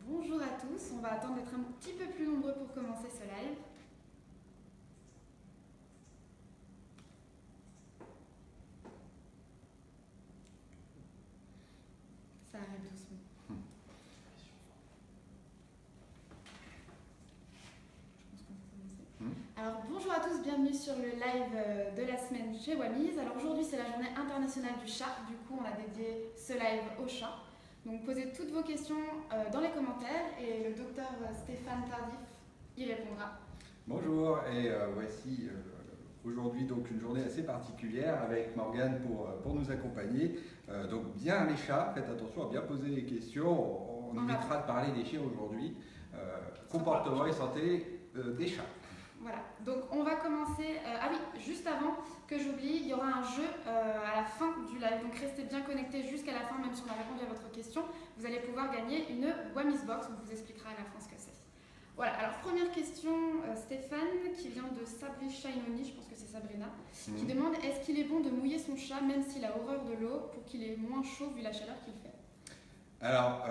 Bonjour à tous, on va attendre d'être un petit peu plus nombreux pour commencer ce live. Ça arrive doucement. Je pense qu'on peut commencer. Alors bonjour à tous, bienvenue sur le live de la semaine chez Wamiz. Alors aujourd'hui c'est la journée internationale du chat, du coup on a dédié ce live au chat. Donc posez toutes vos questions dans les commentaires et le docteur Stéphane Tardif y répondra. Bonjour, et voici aujourd'hui donc une journée assez particulière avec Morgane pour nous accompagner. Donc bien les chats, faites attention à bien poser les questions, on évitera de parler des chiens aujourd'hui. Comportement et santé des chats. Voilà, donc on va commencer. Ah oui, juste avant que j'oublie, il y aura un jeu à la fin du live. Donc restez bien connectés jusqu'à la fin, même si on a répondu à votre question. Vous allez pouvoir gagner une Wamiz Box. On vous expliquera à la fin ce que c'est. Voilà, alors première question, Stéphane, qui vient de Sabri Shainoni, je pense que c'est Sabrina, qui demande est-ce qu'il est bon de mouiller son chat même s'il a horreur de l'eau pour qu'il ait moins chaud vu la chaleur qu'il fait? Alors,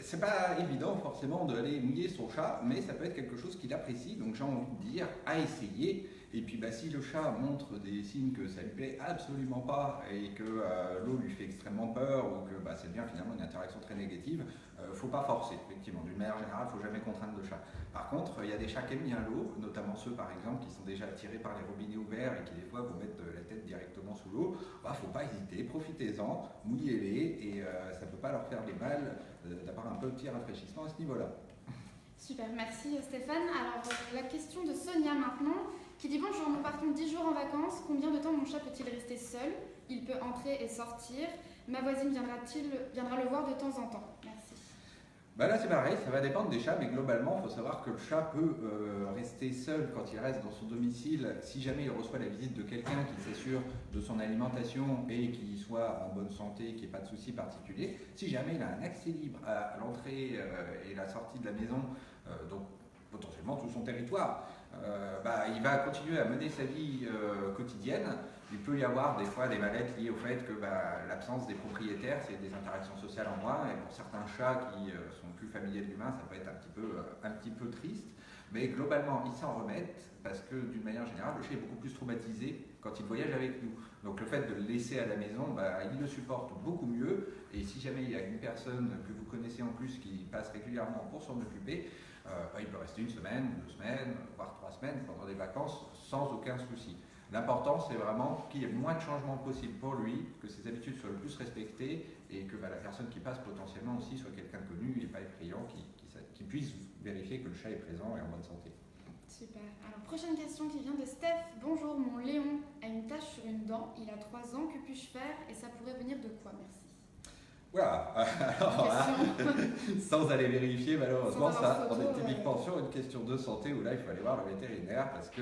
c'est pas évident forcément d'aller mouiller son chat, mais ça peut être quelque chose qu'il apprécie, donc j'ai envie de dire à essayer. Et puis si le chat montre des signes que ça lui plaît absolument pas et que l'eau lui fait extrêmement peur ou que c'est bien finalement une interaction très négative, faut pas forcer effectivement. D'une manière générale, faut jamais contraindre le chat. Par contre, il y a des chats qui aiment bien l'eau, notamment ceux par exemple qui sont déjà attirés par les robinets ouverts et qui des fois vont mettre la tête directement sous l'eau. Faut pas hésiter, profitez-en, mouillez-les et ça peut pas leur faire des mal d'avoir un petit rafraîchissement à ce niveau-là. Super, merci Stéphane. Alors la question de Sonia maintenant, qui dit bonjour, nous partons 10 jours en vacances, combien de temps mon chat peut-il rester seul? Il peut entrer et sortir. Ma voisine viendra le voir de temps en temps? Merci. Là c'est pareil, ça va dépendre des chats, mais globalement il faut savoir que le chat peut rester seul quand il reste dans son domicile si jamais il reçoit la visite de quelqu'un qui s'assure de son alimentation et qui soit en bonne santé, qui n'ait pas de soucis particuliers. Si jamais il a un accès libre à l'entrée et la sortie de la maison, donc potentiellement tout son territoire, il va continuer à mener sa vie quotidienne. Il peut y avoir des fois des mal-être liés au fait que l'absence des propriétaires, c'est des interactions sociales en moins, et pour certains chats qui sont plus familiers de l'humain, ça peut être un petit peu triste. Mais globalement, ils s'en remettent parce que d'une manière générale, le chat est beaucoup plus traumatisé quand il voyage avec nous. Donc le fait de le laisser à la maison, il le supporte beaucoup mieux. Et si jamais il y a une personne que vous connaissez en plus qui passe régulièrement pour s'en occuper, il peut rester 1 semaine, 2 semaines, voire 3 semaines pendant des vacances sans aucun souci. L'important, c'est vraiment qu'il y ait le moins de changements possible pour lui, que ses habitudes soient le plus respectées et que la personne qui passe potentiellement aussi soit quelqu'un de connu et pas effrayant, qui puisse vérifier que le chat est présent et en bonne santé. Super. Alors, prochaine question qui vient de Steph. Bonjour, mon Léon a une tache sur une dent. Il a 3 ans. Que puis-je faire et ça pourrait venir de quoi? Merci. Voilà, alors sans aller vérifier, malheureusement, ça, on est typiquement sur une question de santé où là, il faut aller voir le vétérinaire parce que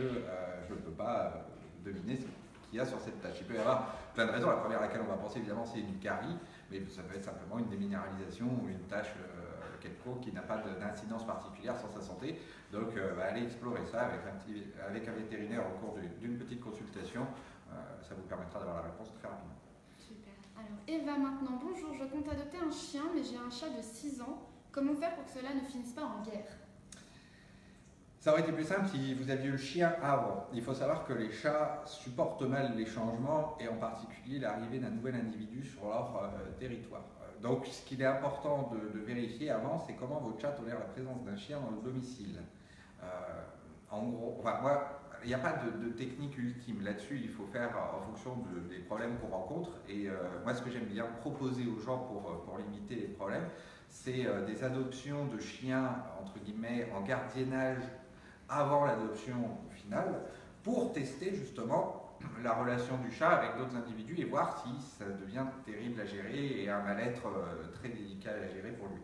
je ne peux pas deviner ce qu'il y a sur cette tache. Il peut y avoir plein de raisons. La première à laquelle on va penser, évidemment, c'est une carie, mais ça peut être simplement une déminéralisation ou une tache quelconque qui n'a pas d'incidence particulière sur sa santé. Donc, allez explorer ça avec un vétérinaire au cours d'une petite consultation. Ça vous permettra d'avoir la réponse très rapidement. Super. Alors, Eva maintenant. Bonjour, je compte adopter un chien, mais j'ai un chat de 6 ans. Comment faire pour que cela ne finisse pas en guerre? Ça aurait été plus simple si vous aviez eu le chien avant. Il faut savoir que les chats supportent mal les changements et en particulier l'arrivée d'un nouvel individu sur leur territoire. Donc ce qu'il est important de vérifier avant, c'est comment votre chat tolère la présence d'un chien dans le domicile. En gros, il n'y a pas de technique ultime là-dessus, il faut faire en fonction des problèmes qu'on rencontre. Et moi ce que j'aime bien proposer aux gens pour limiter les problèmes, c'est des adoptions de chiens entre guillemets en gardiennage avant l'adoption finale pour tester justement la relation du chat avec d'autres individus et voir si ça devient terrible à gérer et un mal-être très délicat à gérer pour lui.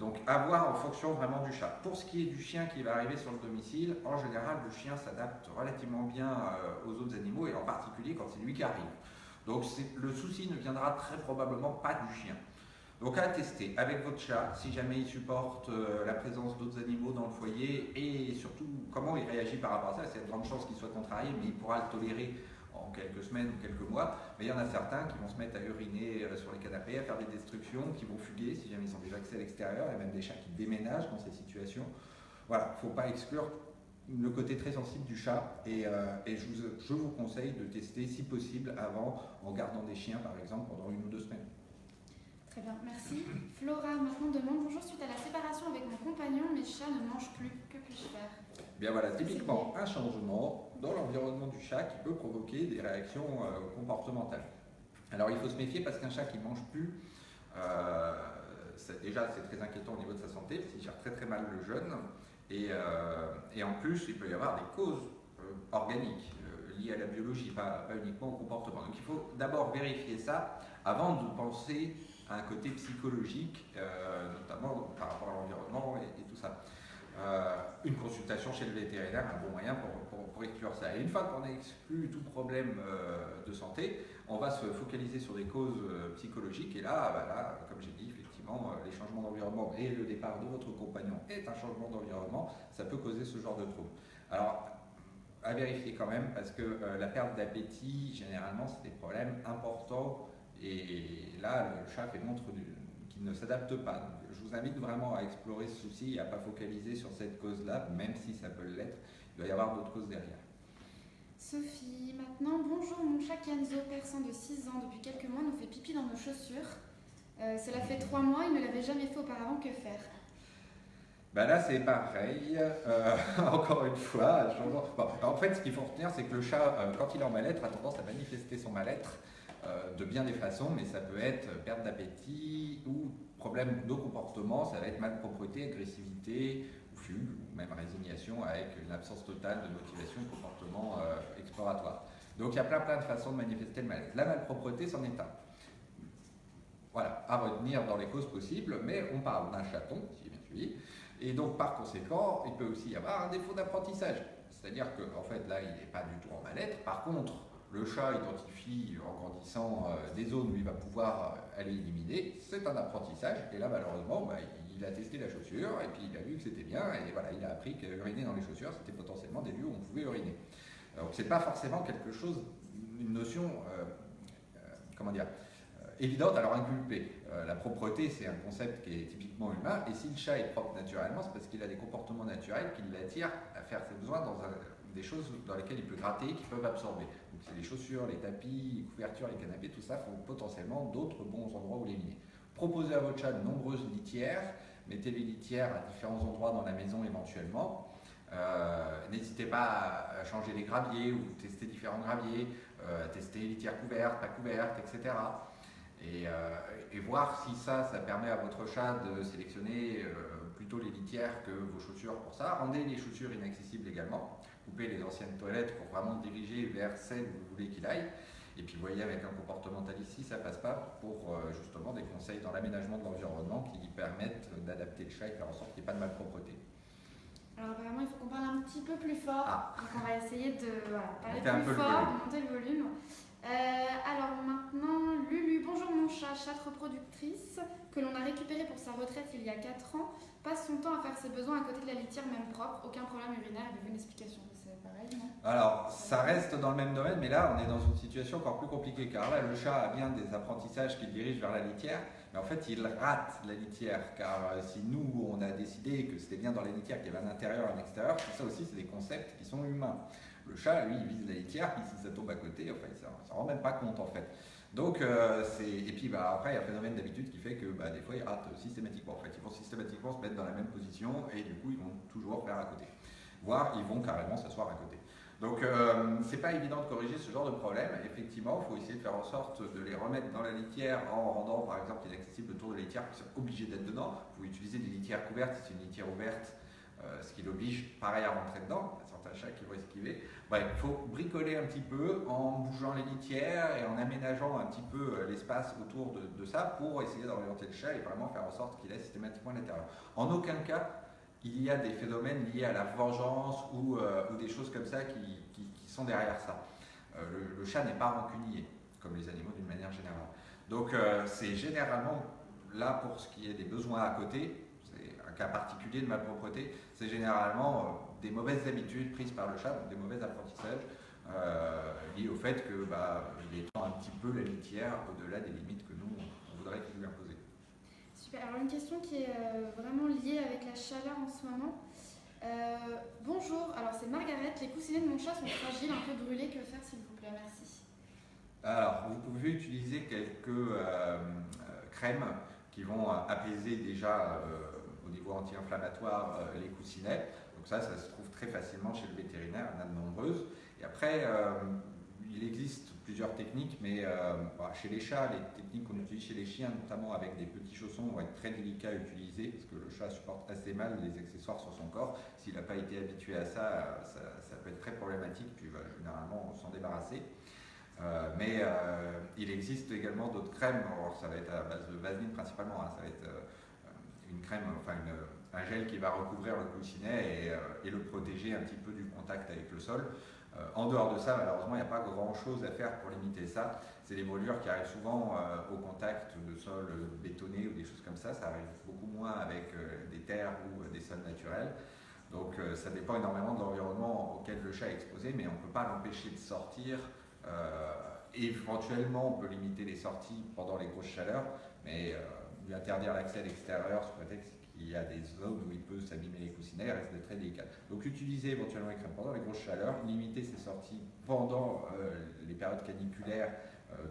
Donc à voir en fonction vraiment du chat. Pour ce qui est du chien qui va arriver sur le domicile, en général le chien s'adapte relativement bien aux autres animaux et en particulier quand c'est lui qui arrive. Donc le souci ne viendra très probablement pas du chien. Donc à tester avec votre chat, si jamais il supporte la présence d'autres animaux dans le foyer et surtout comment il réagit par rapport à ça. C'est de grandes chances qu'il soit contrarié, mais il pourra le tolérer en quelques semaines ou quelques mois, mais il y en a certains qui vont se mettre à uriner sur les canapés, à faire des destructions, qui vont fuguer si jamais ils ont déjà accès à l'extérieur, il y a même des chats qui déménagent dans ces situations. Voilà, il ne faut pas exclure le côté très sensible du chat et je vous conseille de tester si possible avant en gardant des chiens par exemple pendant 1 ou 2 semaines. Très bien, merci. Flora maintenant demande: bonjour, suite à la séparation avec mon compagnon, mes chats ne mangent plus, que puis-je faire? Bien voilà, typiquement un changement dans l'environnement du chat qui peut provoquer des réactions comportementales. Alors il faut se méfier parce qu'un chat qui ne mange plus, déjà c'est très inquiétant au niveau de sa santé, parce qu'il gère très très mal le jeûne. Et en plus, il peut y avoir des causes organiques liées à la biologie, pas uniquement au comportement. Donc il faut d'abord vérifier ça avant de penser à un côté psychologique, notamment par rapport à l'environnement et tout ça. Une consultation chez le vétérinaire est un bon moyen pour exclure ça. Et une fois qu'on a exclu tout problème de santé, on va se focaliser sur des causes psychologiques. Et là, comme j'ai dit, effectivement, les changements d'environnement et le départ de votre compagnon est un changement d'environnement, ça peut causer ce genre de trouble. Alors, à vérifier quand même, parce que la perte d'appétit, généralement, c'est des problèmes importants. Et là, le chat fait montre qu'il ne s'adapte pas. Donc, je vous invite vraiment à explorer ce souci et à ne pas focaliser sur cette cause-là, même si ça peut l'être. Il doit y avoir d'autres causes derrière. Sophie, maintenant, bonjour, mon chat Kenzo, persan de 6 ans, depuis quelques mois, nous fait pipi dans nos chaussures. Cela fait 3 mois, il ne l'avait jamais fait auparavant, que faire? Ben là, c'est pareil. Encore une fois, bon, en fait, ce qu'il faut retenir, c'est que le chat, quand il est en mal-être, a tendance à manifester son mal-être de bien des façons, mais ça peut être perte d'appétit ou problème de comportement, ça va être malpropreté, agressivité, ou fugue, ou même résignation avec une absence totale de motivation et comportement exploratoire. Donc il y a plein de façons de manifester le mal-être. La malpropreté, c'en est un. Voilà, à retenir dans les causes possibles, mais on parle d'un chaton, si j'ai bien suivi, et donc par conséquent, il peut aussi y avoir un défaut d'apprentissage. C'est-à-dire qu'en fait, là, il n'est pas du tout en mal-être. Par contre, le chat identifie en grandissant des zones où il va pouvoir aller éliminer, c'est un apprentissage, et là, malheureusement, il a testé la chaussure, et puis il a vu que c'était bien, et voilà, il a appris qu'uriner dans les chaussures, c'était potentiellement des lieux où on pouvait uriner. Donc c'est pas forcément quelque chose, une notion, évidente à leur inculper. La propreté, c'est un concept qui est typiquement humain, et si le chat est propre naturellement, c'est parce qu'il a des comportements naturels qui l'attirent à faire ses besoins dans des choses dans lesquelles il peut gratter, qui peuvent absorber. Donc c'est les chaussures, les tapis, les couvertures, les canapés, tout ça font potentiellement d'autres bons endroits où les miner. Proposez à votre chat de nombreuses litières, mettez les litières à différents endroits dans la maison éventuellement. N'hésitez pas à changer les graviers ou tester différents graviers, à tester les litières couvertes, pas couvertes, etc. Et voir si ça permet à votre chat de sélectionner plutôt les litières que vos chaussures pour ça. Rendez les chaussures inaccessibles également. Coupez les anciennes toilettes pour vraiment diriger vers celles où vous voulez qu'il aille. Et puis voyez avec un comportementaliste si ça passe pas pour justement des conseils dans l'aménagement de l'environnement qui permettent d'adapter le chat et faire en sorte qu'il n'y ait pas de malpropreté. Alors apparemment il faut qu'on parle un petit peu plus fort, donc on va essayer de parler plus fort, de monter le volume. Alors maintenant, Lulu, bonjour mon chat, chatte reproductrice que l'on a récupérée pour sa retraite il y a 4 ans, passe son temps à faire ses besoins à côté de la litière même propre, aucun problème urinaire, il veut une explication. C'est pareil, non? Alors, ça reste dans le même domaine, mais là, on est dans une situation encore plus compliquée, car là, le chat a bien des apprentissages qui le dirigent vers la litière, mais en fait, il rate la litière, car si nous, on a décidé que c'était bien dans la litière qu'il y avait un intérieur et un extérieur, tout ça aussi, c'est des concepts qui sont humains. Le chat, lui, il vise la litière, puis si ça tombe à côté, enfin, il ne s'en rend même pas compte, en fait. Donc, et puis après, il y a un phénomène d'habitude qui fait que des fois, ils ratent systématiquement. En fait, ils vont systématiquement se mettre dans la même position, et du coup, ils vont toujours faire à côté. Voire, ils vont carrément s'asseoir à côté. Donc, c'est pas évident de corriger ce genre de problème. Effectivement, il faut essayer de faire en sorte de les remettre dans la litière en rendant, par exemple, inaccessible le tour de la litière, qui sont obligés d'être dedans. Vous pouvez utiliser des litières couvertes si c'est une litière ouverte, ce qui l'oblige, pareil, à rentrer dedans. Il y a certains chats qui vont esquiver. Bref, il faut bricoler un petit peu en bougeant les litières et en aménageant un petit peu l'espace autour de ça pour essayer d'orienter le chat et vraiment faire en sorte qu'il ait systématiquement à l'intérieur. En aucun cas, il y a des phénomènes liés à la vengeance ou des choses comme ça qui sont derrière ça. Le chat n'est pas rancunier, comme les animaux d'une manière générale. Donc c'est généralement, là pour ce qui est des besoins à côté, c'est un cas particulier de malpropreté, c'est généralement des mauvaises habitudes prises par le chat, donc des mauvais apprentissages, lié au fait que il étend un petit peu la litière au-delà des limites que nous, on voudrait qu'il lui impose. Super. Alors une question qui est vraiment liée avec la chaleur en ce moment. Bonjour, alors c'est Margaret, les coussinets de mon chat sont fragiles, un peu brûlés, que faire s'il vous plaît, merci. Alors, vous pouvez utiliser quelques crèmes qui vont apaiser déjà au niveau anti-inflammatoire les coussinets. Donc ça se trouve très facilement chez le vétérinaire, il y en a de nombreuses. Et après, il existe plusieurs techniques, mais chez les chats, les techniques qu'on utilise chez les chiens, notamment avec des petits chaussons, vont être très délicats à utiliser, parce que le chat supporte assez mal les accessoires sur son corps. S'il n'a pas été habitué à ça, ça peut être très problématique, puis généralement on s'en débarrasser. Mais il existe également d'autres crèmes, alors ça va être à base de vaseline principalement, ça va être une crème, un gel qui va recouvrir le coussinet et le protéger un petit peu du contact avec le sol. En dehors de ça, malheureusement, il n'y a pas grand chose à faire pour limiter ça. C'est des brûlures qui arrivent souvent au contact de sols bétonnés ou des choses comme ça arrive beaucoup moins avec des terres ou des sols naturels. Donc ça dépend énormément de l'environnement auquel le chat est exposé, mais on ne peut pas l'empêcher de sortir. Éventuellement, on peut limiter les sorties pendant les grosses chaleurs, mais lui interdire l'accès à l'extérieur sous prétexte qu'il y a des zones où il peut s'abîmer les coussinets reste très délicat. Donc utiliser éventuellement les crèmes pendant les grosses chaleurs, limiter ses sorties pendant les périodes caniculaires,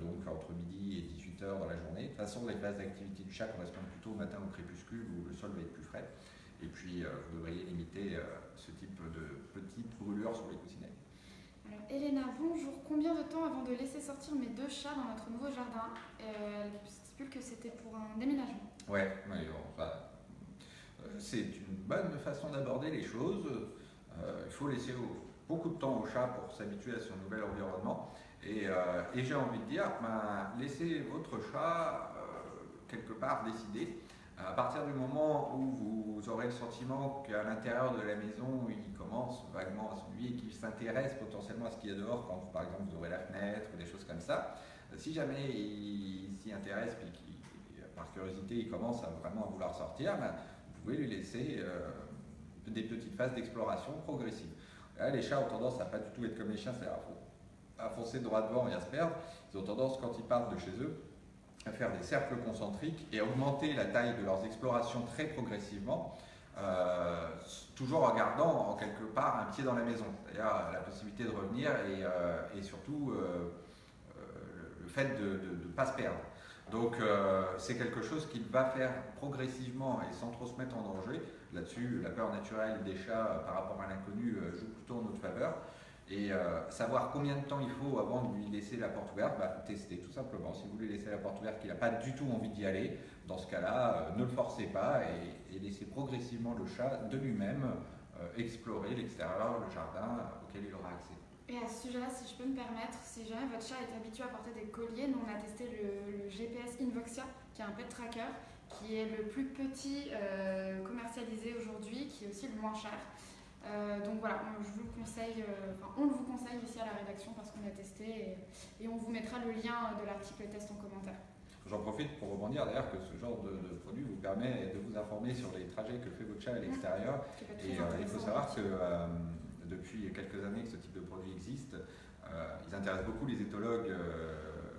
donc entre midi et 18h dans la journée. De toute façon, les phases d'activité du chat correspondent plutôt au matin au crépuscule où le sol va être plus frais. Et puis, vous devriez limiter ce type de petites brûlures sur les coussinets. Alors, Elena, bonjour. Combien de temps avant de laisser sortir mes 2 chats dans notre nouveau jardin? Elle stipule que c'était pour un déménagement. Ouais, c'est une bonne façon d'aborder les choses. Il faut laisser beaucoup de temps au chat pour s'habituer à son nouvel environnement. Et j'ai envie de dire, laissez votre chat quelque part décider. À partir du moment où vous aurez le sentiment qu'à l'intérieur de la maison, il commence vaguement à s'ennuyer et qu'il s'intéresse potentiellement à ce qu'il y a dehors, quand par exemple vous ouvrez la fenêtre ou des choses comme ça, si jamais il s'y intéresse et par curiosité il commence vraiment à vouloir sortir, vous pouvez lui laisser des petites phases d'exploration progressive. Là, les chats ont tendance à pas du tout être comme les chiens, c'est-à-dire à foncer droit devant et à se perdre. Ils ont tendance, quand ils partent de chez eux, à faire des cercles concentriques et à augmenter la taille de leurs explorations très progressivement, toujours en gardant en quelque part un pied dans la maison, c'est-à-dire la possibilité de revenir et surtout le fait de ne pas se perdre. Donc c'est quelque chose qu'il va faire progressivement et sans trop se mettre en danger. Là-dessus, la peur naturelle des chats par rapport à l'inconnu joue plutôt en notre faveur. Et savoir combien de temps il faut avant de lui laisser la porte ouverte, tester tout simplement. Si vous voulez laisser la porte ouverte, qu'il n'a pas du tout envie d'y aller, dans ce cas-là, ne le forcez pas et laissez progressivement le chat de lui-même explorer l'extérieur, le jardin auquel il aura accès. Et à ce sujet-là, si je peux me permettre, si jamais votre chat est habitué à porter des colliers, nous on a testé le GPS Invoxia, qui est un pet tracker, qui est le plus petit commercialisé aujourd'hui, qui est aussi le moins cher. Donc voilà, je vous le conseille, on le vous conseille ici à la rédaction parce qu'on a testé et on vous mettra le lien de l'article test en commentaire. J'en profite pour rebondir d'ailleurs que ce genre de produit vous permet de vous informer sur les trajets que fait votre chat à l'extérieur. Et il faut savoir que depuis quelques années que ce type de produit existe, ils intéressent beaucoup les éthologues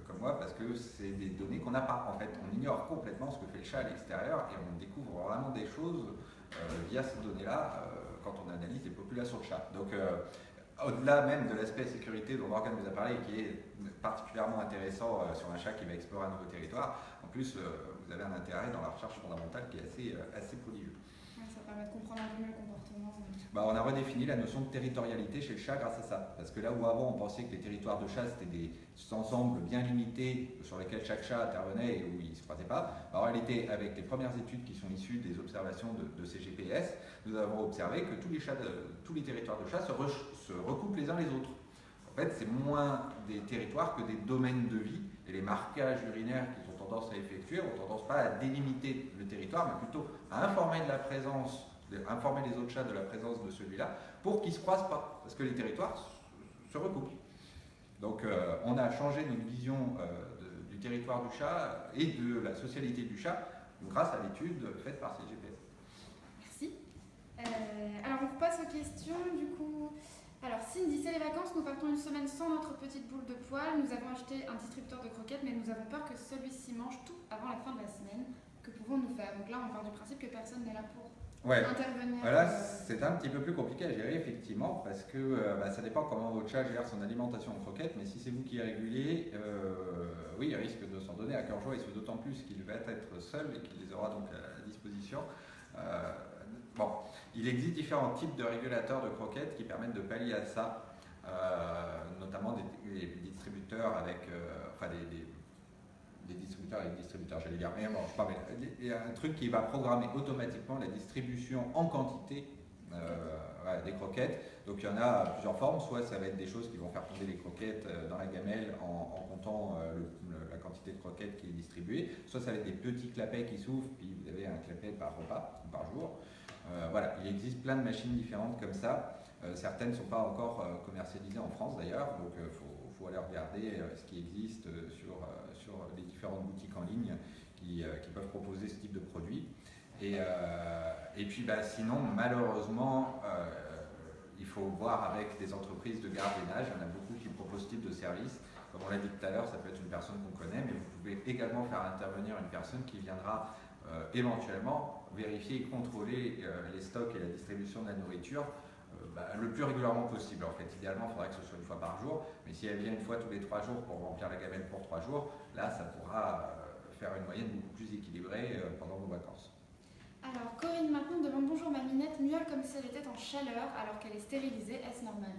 comme moi parce que c'est des données qu'on n'a pas. En fait, on ignore complètement ce que fait le chat à l'extérieur et on découvre vraiment des choses via ces données-là quand on analyse les populations de chats. Donc, au-delà même de l'aspect sécurité dont Morgane vous a parlé, qui est particulièrement intéressant sur un chat qui va explorer un nouveau territoire, en plus, vous avez un intérêt dans la recherche fondamentale qui est assez prodigieux. Ouais, ça permet de comprendre un peu mieux le comportement. On a redéfini la notion de territorialité chez le chat grâce à ça. Parce que là où avant on pensait que les territoires de chat c'était des ensembles bien limités sur lesquels chaque chat intervenait et où il ne se croisait pas, en réalité, avec les premières études qui sont issues des observations de ces GPS, nous avons observé que tous les territoires de chats se recoupent les uns les autres. En fait, c'est moins des territoires que des domaines de vie et les marquages urinaires qu'ils ont tendance à effectuer ont tendance pas à délimiter le territoire, mais plutôt à informer les autres chats de la présence de celui-là pour qu'ils ne se croisent pas, parce que les territoires se recoupent. Donc on a changé notre vision du territoire du chat et de la socialité du chat grâce à l'étude faite par ces GPS. Merci. Alors on passe aux questions du coup. Alors Cindy, c'est les vacances, nous partons une semaine sans notre petite boule de poil. Nous avons acheté un distributeur de croquettes, mais nous avons peur que celui-ci mange tout avant la fin de la semaine. Que pouvons-nous faire? Donc là, on part du principe que personne n'est là pour intervenir. Voilà, c'est un petit peu plus compliqué à gérer effectivement, parce que ça dépend comment votre chat gère son alimentation en croquettes, mais si c'est vous qui régulez, oui, il risque de s'en donner à cœur joie, et ce d'autant plus qu'il va être seul et qu'il les aura donc à disposition. Bon, il existe différents types de régulateurs de croquettes qui permettent de pallier à ça, notamment des distributeurs avec, des distributeurs, j'allais dire, mais bon, je parle, il y a un truc qui va programmer automatiquement la distribution en quantité des croquettes. Donc il y en a plusieurs formes, soit ça va être des choses qui vont faire tomber les croquettes dans la gamelle en comptant la quantité de croquettes qui est distribuée, soit ça va être des petits clapets qui s'ouvrent, puis vous avez un clapet par repas, par jour. Voilà, il existe plein de machines différentes comme ça. Certaines ne sont pas encore commercialisées en France d'ailleurs, donc il faut aller regarder ce qui existe sur les différentes boutiques en ligne qui peuvent proposer ce type de produit. Et puis sinon, malheureusement, il faut voir avec des entreprises de gardiennage. Il y en a beaucoup qui proposent ce type de service. Comme on l'a dit tout à l'heure, ça peut être une personne qu'on connaît, mais vous pouvez également faire intervenir une personne qui viendra éventuellement vérifier et contrôler les stocks et la distribution de la nourriture le plus régulièrement possible. En fait, idéalement, il faudrait que ce soit une fois par jour, mais si elle vient une fois tous les 3 jours pour remplir la gamelle pour 3 jours, là, ça pourra faire une moyenne beaucoup plus équilibrée pendant vos vacances. Alors, Corinne maintenant demande: bonjour, ma minette miaule comme si elle était en chaleur alors qu'elle est stérilisée, est-ce normal?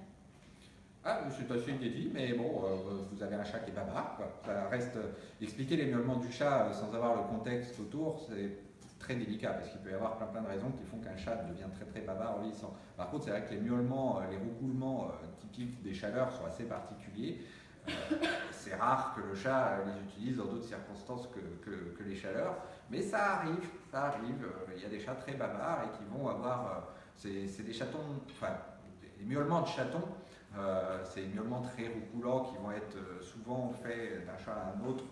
C'est assez inédit, mais bon, vous avez un chat qui est bavard, quoi. Ça reste, expliquer les miaulements du chat sans avoir le contexte autour, c'est très délicat, parce qu'il peut y avoir plein de raisons qui font qu'un chat devient très bavard en vieillissant. Par contre, c'est vrai que les miaulements, les roucoulements typiques des chaleurs sont assez particuliers. C'est rare que le chat les utilise dans d'autres circonstances que les chaleurs, mais ça arrive. Il y a des chats très bavards et qui vont avoir, c'est des chatons, enfin, des miaulements de chatons. C'est des miaulements très roucoulants qui vont être souvent faits d'un chat à un autre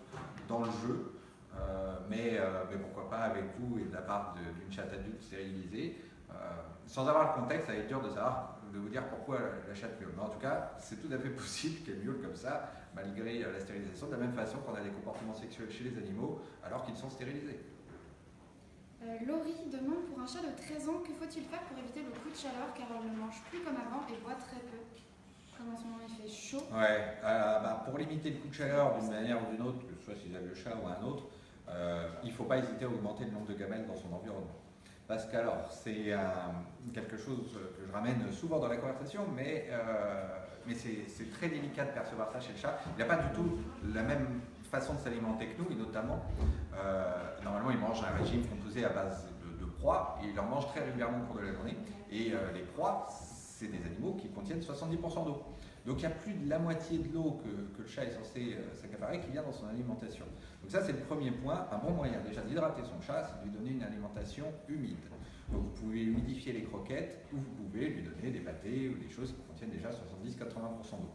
dans le jeu, mais pourquoi pas avec vous et de la part d'une chatte adulte stérilisée. Sans avoir le contexte, ça va être dur de vous dire pourquoi la chatte miaule. Mais en tout cas, c'est tout à fait possible qu'elle miaule comme ça, malgré la stérilisation, de la même façon qu'on a des comportements sexuels chez les animaux alors qu'ils sont stérilisés. Laurie demande: pour un chat de 13 ans, que faut-il faire pour éviter le coup de chaleur car elle ne mange plus comme avant et boit très peu? Comme en ce moment il fait chaud. Ouais, pour limiter le coup de chaleur d'une manière ou d'une autre, que ce soit si vous avez le chat ou un autre, il ne faut pas hésiter à augmenter le nombre de gamelles dans son environnement. Parce qu'alors, c'est quelque chose que je ramène souvent dans la conversation, mais c'est très délicat de percevoir ça chez le chat. Il n'a pas du tout la même façon de s'alimenter que nous, et notamment, normalement, il mange un régime composé à base de proies, et il en mange très régulièrement au cours de la journée. Et les proies, c'est des animaux qui contiennent 70% d'eau. Donc il y a plus de la moitié de l'eau que le chat est censé s'accaparer qui vient dans son alimentation. Donc ça, c'est le premier point. Un bon moyen déjà d'hydrater son chat, c'est de lui donner une alimentation humide. Donc vous pouvez humidifier les croquettes ou vous pouvez lui donner des pâtés ou des choses qui contiennent déjà 70-80% d'eau.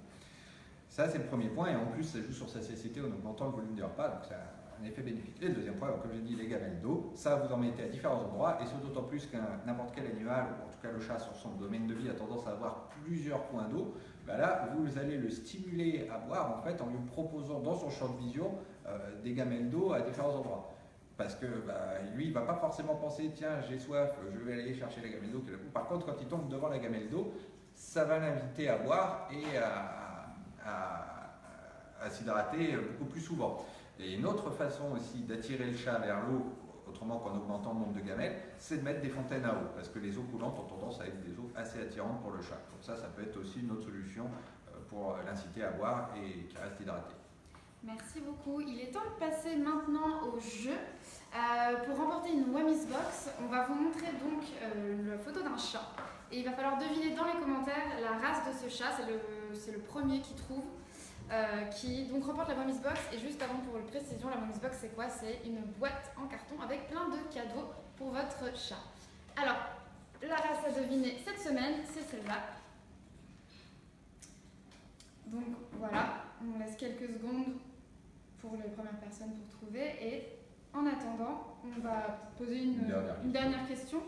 Ça, c'est le premier point, et en plus, ça joue sur sa satiété en augmentant le volume des repas, donc ça a un effet bénéfique. Et le deuxième point, comme j'ai dit, les gamelles d'eau, ça vous en mettez à différents endroits, et ce d'autant plus qu'un n'importe quel animal, ou en tout cas le chat sur son domaine de vie, a tendance à avoir plusieurs points d'eau. Là, vous allez le stimuler à boire en fait en lui proposant dans son champ de vision des gamelles d'eau à différents endroits. Parce que lui, il ne va pas forcément penser: tiens, j'ai soif, je vais aller chercher la gamelle d'eau. Par contre, quand il tombe devant la gamelle d'eau, ça va l'inviter à boire et à s'hydrater beaucoup plus souvent. Et une autre façon aussi d'attirer le chat vers l'eau, autrement qu'en augmentant le nombre de gamelles, c'est de mettre des fontaines à eau, parce que les eaux coulantes ont tendance à être des eaux assez attirantes pour le chat. Donc ça peut être aussi une autre solution pour l'inciter à boire et qu'il reste hydraté. Merci beaucoup. Il est temps de passer maintenant au jeu. Pour remporter une Wami's Box, on va vous montrer donc la photo d'un chat. Et il va falloir deviner dans les commentaires la race de ce chat. C'est le premier qui trouve. Qui donc remporte la Wami's Box. Et juste avant, pour une précision, la Wami's Box, c'est quoi? C'est une boîte en carton avec plein de cadeaux pour votre chat. Alors, la race à deviner cette semaine, c'est celle-là. Donc voilà, on laisse quelques secondes pour les premières personnes pour trouver. Et en attendant, on va poser une dernière question.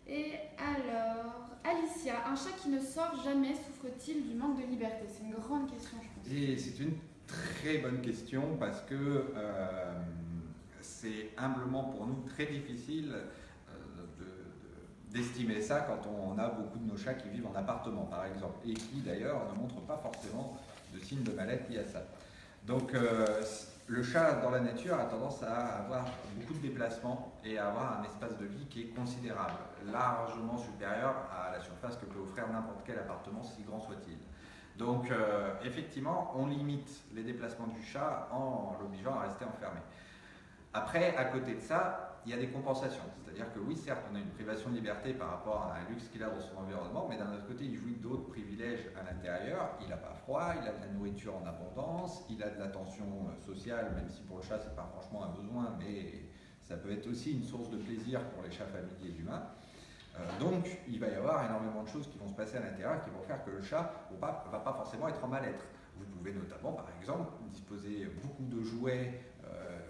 Et alors, Alicia il y a un chat qui ne sort jamais, souffre-t-il du manque de liberté? C'est une grande question, je pense. Et c'est une très bonne question parce que c'est humblement pour nous très difficile d'estimer ça quand on a beaucoup de nos chats qui vivent en appartement par exemple et qui d'ailleurs ne montrent pas forcément de signes de mal-être liés à ça. Donc le chat dans la nature a tendance à avoir beaucoup de déplacements et à avoir un espace de vie qui est considérable, largement supérieur à la surface que peut offrir n'importe quel appartement, si grand soit-il. Donc effectivement, on limite les déplacements du chat en l'obligeant à rester enfermé. Après, à côté de ça, il y a des compensations. C'est-à-dire que oui, certes, on a une privation de liberté par rapport à un luxe qu'il a dans son environnement, mais d'un autre côté, il jouit d'autres privilèges à l'intérieur. Il n'a pas froid, il a de la nourriture en abondance, il a de l'attention sociale, même si pour le chat, ce n'est pas franchement un besoin, mais ça peut être aussi une source de plaisir pour les chats familiers humains. Donc, il va y avoir énormément de choses qui vont se passer à l'intérieur qui vont faire que le chat ne va pas forcément être en mal-être. Vous pouvez notamment, par exemple, disposer beaucoup de jouets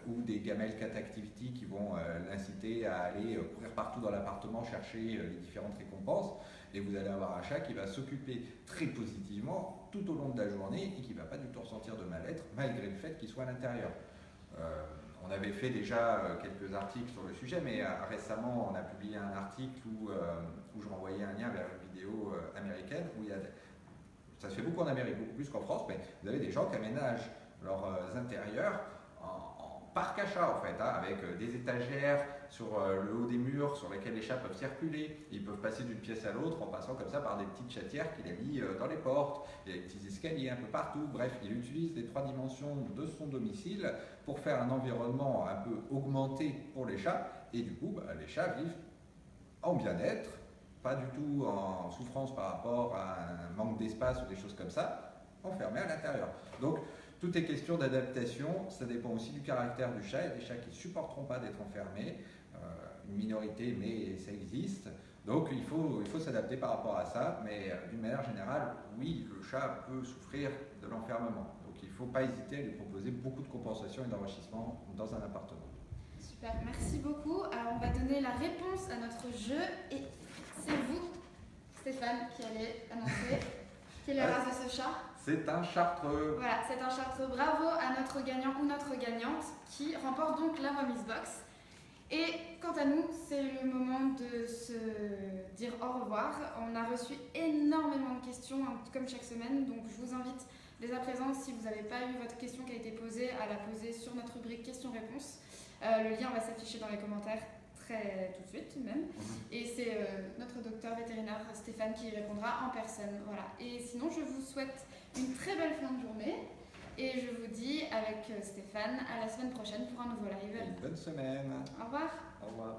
ou des gamelles cat activity qui vont l'inciter à aller courir partout dans l'appartement chercher les différentes récompenses. Et vous allez avoir un chat qui va s'occuper très positivement tout au long de la journée et qui ne va pas du tout ressentir de mal-être malgré le fait qu'il soit à l'intérieur. On avait fait déjà quelques articles sur le sujet, mais récemment on a publié un article où je renvoyais un lien vers une vidéo américaine où ça se fait beaucoup en Amérique, beaucoup plus qu'en France, mais vous avez des gens qui aménagent leurs intérieurs en parc à chats en fait, avec des étagères sur le haut des murs sur lesquels les chats peuvent circuler. Ils peuvent passer d'une pièce à l'autre en passant comme ça par des petites chatières qu'il a mis dans les portes. Il y a des petits escaliers un peu partout. Bref, il utilise les 3 dimensions de son domicile pour faire un environnement un peu augmenté pour les chats. Et du coup, les chats vivent en bien-être, pas du tout en souffrance par rapport à un manque d'espace ou des choses comme ça, enfermés à l'intérieur. Donc, tout est question d'adaptation, ça dépend aussi du caractère du chat. Il y a des chats qui ne supporteront pas d'être enfermés, une minorité, mais ça existe. Donc il faut s'adapter par rapport à ça, mais d'une manière générale, oui, le chat peut souffrir de l'enfermement. Donc il ne faut pas hésiter à lui proposer beaucoup de compensation et d'enrichissement dans un appartement. Super, merci beaucoup. Alors on va donner la réponse à notre jeu et c'est vous, Stéphane, qui allez annoncer quelle est la race de ce chat. C'est un chartreux. Voilà, c'est un chartreux. Bravo à notre gagnant ou notre gagnante qui remporte donc la remise box. Et quant à nous, c'est le moment de se dire au revoir. On a reçu énormément de questions, comme chaque semaine, donc je vous invite dès à présent, si vous n'avez pas eu votre question qui a été posée, à la poser sur notre rubrique questions-réponses. Le lien va s'afficher dans les commentaires tout de suite même. Et c'est notre docteur vétérinaire Stéphane qui y répondra en personne. Voilà. Et sinon, je vous souhaite une très belle fin de journée. Et je vous dis avec Stéphane à la semaine prochaine pour un nouveau live. Une bonne semaine. Au revoir. Au revoir.